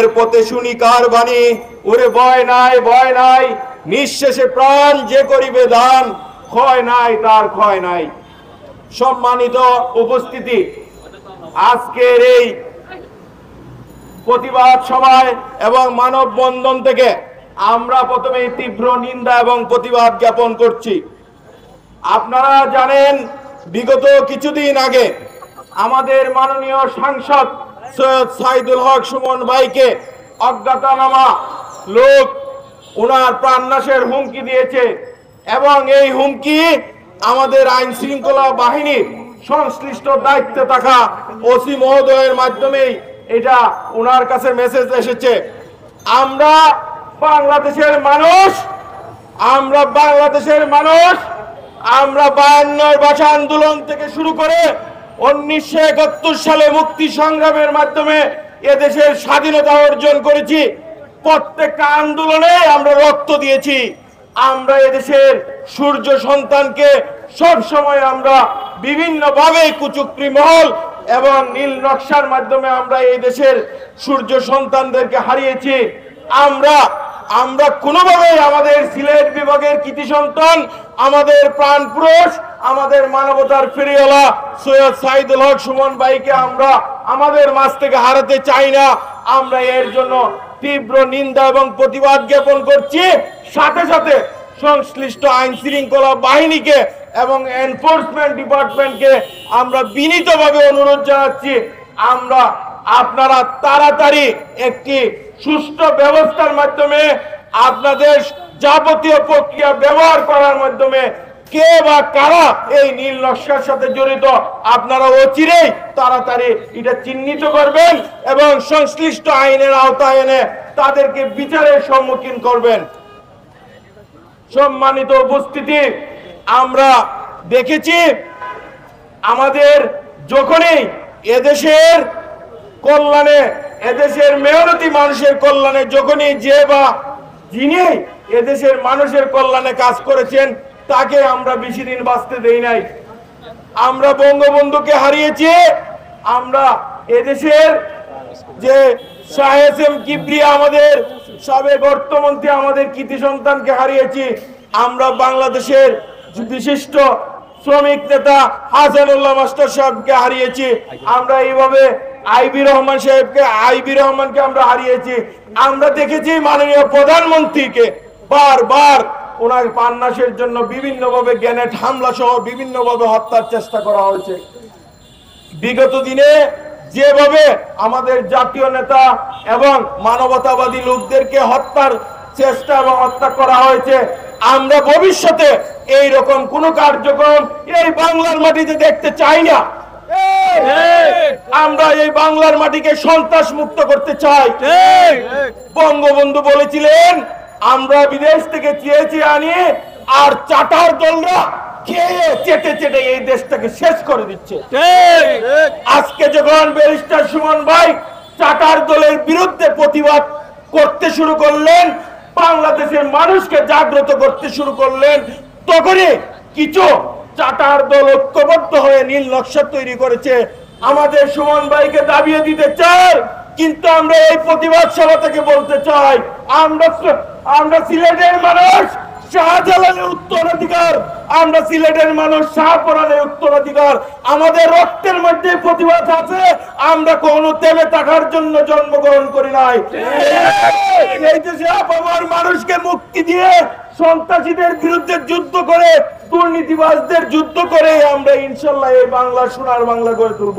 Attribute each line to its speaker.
Speaker 1: মরণের পথে শুনি কার বাণী, ওরে ভয় নাই নিঃশেষে প্রাণ যে করিবে দান, ক্ষয় নাই তার ক্ষয় নাই। সম্মানিত উপস্থিতি, আজকের এই প্রতিবাদ সভায় এবং মানববন্ধন থেকে আমরা প্রথমে তীব্র নিন্দা এবং প্রতিবাদ জ্ঞাপন করছি। আপনারা জানেন, বিগত কিছুদিন আগে আমাদের মাননীয় সাংসদ সৈয়দ সাইদুল হক সুমন ভাইকে অজ্ঞাতনামা লোক ওনার প্রাণনাশের হুমকি দিয়েছে এবং এই হুমকি আমাদের আইন শৃঙ্খলা বাহিনীর সংশ্লিষ্ট দায়িত্বে থাকা ওসি মহোদয়ের মাধ্যমেই এটা ওনার কাছে মেসেজ এসেছে। আমরা বাংলাদেশের মানুষ, আমরা 52 ভাষা আন্দোলন থেকে শুরু করে 1971 সালে মুক্তি সংগ্রামের মাধ্যমে এদেশের স্বাধীনতা অর্জন করেছি। প্রত্যেকটা আন্দোলনে আমরা রক্ত দিয়েছি। আমরা এদেশের সূর্য সন্তানকে সব সময় আমরা বিভিন্ন ভাবে কুচক্রী মহল এবং নীল নকশার মাধ্যমে আমরা এই দেশের সূর্য সন্তানদেরকে হারিয়েছি। আমরা কোনোভাবেই আমাদের সিলেট বিভাগের কৃতি সন্তান, আমাদের প্রাণ পুরুষ, আমাদের মানবতার ফেরিওয়ালা সৈয়দ সাইদুল হক সুমন ভাইকে আমরা আমাদের মাঝ থেকে হারাতে চাই না। আমরা এর জন্য তীব্র নিন্দা এবং প্রতিবাদ জ্ঞাপন করছি। সাথে সাথে সংশ্লিষ্ট আইন শৃঙ্খলা বাহিনীকে এবং এনফোর্সমেন্ট ডিপার্টমেন্টকে আমরা বিনীতভাবে অনুরোধ জানাচ্ছি, আপনারা তাড়াতাড়ি একটি সুষ্ঠু ব্যবস্থার মাধ্যমে আপনাদের যাবতীয় প্রক্রিয়া ব্যবহার করার মাধ্যমে কে বা কারা এই নীল নকশার সাথে জড়িত আপনারা অচিরেই তাড়াতাড়ি এটা চিহ্নিত করবেন এবং সংশ্লিষ্ট আইনের আওতায় এনে তাদেরকে বিচারের সম্মুখীন করবেন। সম্মানিত উপস্থিতি, আমরা দেখেছি আমাদের যখনই এদেশের কল্যাণে, এদেশের মেহনতি মানুষের কল্যাণে যখনই যে বা যিনি এদেশের মানুষের কল্যাণে কাজ করেছেন তাকে আমরা বেশি দিন বাঁচতে দেই নাই। আমরা বঙ্গবন্ধুকে হারিয়েছি, আমরা এদেশের যে শাহ এস.এম. কিবরিয়া আমাদের সাবেক অর্থমন্ত্রী আমাদের কৃতি সন্তানকে হারিয়েছি, আমরা বাংলাদেশের বিশিষ্ট শ্রমিক নেতা হাসানুল্লাহ মাস্টার সাহেবকে হারিয়েছি, আমরা এইভাবে আইবি রহমানকে আমরা হারিয়েছি। আমরা দেখেছি মাননীয় প্রধানমন্ত্রীকে বারবার ওনার প্রাণনাশের জন্য বিভিন্নভাবে গ্রেনেড হামলা সহ বিভিন্নভাবে হত্যার চেষ্টা করা হয়েছে। বিগত দিনে যেভাবে আমাদের জাতীয় নেতা এবং মানবতাবাদী লোকদেরকে হত্যার চেষ্টা এবং হত্যা করা হয়েছে, আমরা ভবিষ্যতে এই রকম কোন কার্যক্রম এই বাংলার মাটিতে দেখতে চাই না। আমরা এই বাংলার মাটিকে সন্ত্রাস মুক্ত করতে চাই। বঙ্গবন্ধু বলেছিলেন, আমরা বিদেশ থেকে চেয়েছি আনি আর চাটার দলরা খেয়ে চেটে চেটে এই দেশটাকে শেষ করে দিচ্ছে। আজকে যখন ব্যারিস্টার সুমন ভাই চাটার দলের বিরুদ্ধে প্রতিবাদ করতে শুরু করলেন, বাংলাদেশের মানুষকে জাগ্রত করতে শুরু করলেন, তখনই কিছু চাটার দল ঐক্যবদ্ধ হয়ে নীল নকশা তৈরি করেছে, আমাদের সুমন ভাইকে দাবিয়ে দিতে চায়। কিন্তু আমরা এই প্রতিবাদ সভা থেকে বলতে চাই, আমরা সিলেটের মানুষ শাহজালালের উত্তরাধিকার, আমরা সিলেটের মানুষ শাহপরানের উত্তরাধিকার, আমাদের রক্তের মধ্যে প্রতিবাদ আছে। আমরা কোনো তেমে থাকার জন্য জন্মগ্রহণ করি নাই। এই দেশে আপামর মানুষকে মুক্তি দিয়ে সন্ত্রাসীদের বিরুদ্ধে যুদ্ধ করে, দুর্নীতিবাজদের যুদ্ধ করে আমরা ইনশাল্লাহ এই বাংলা সোনার বাংলা গড়ে তুলব।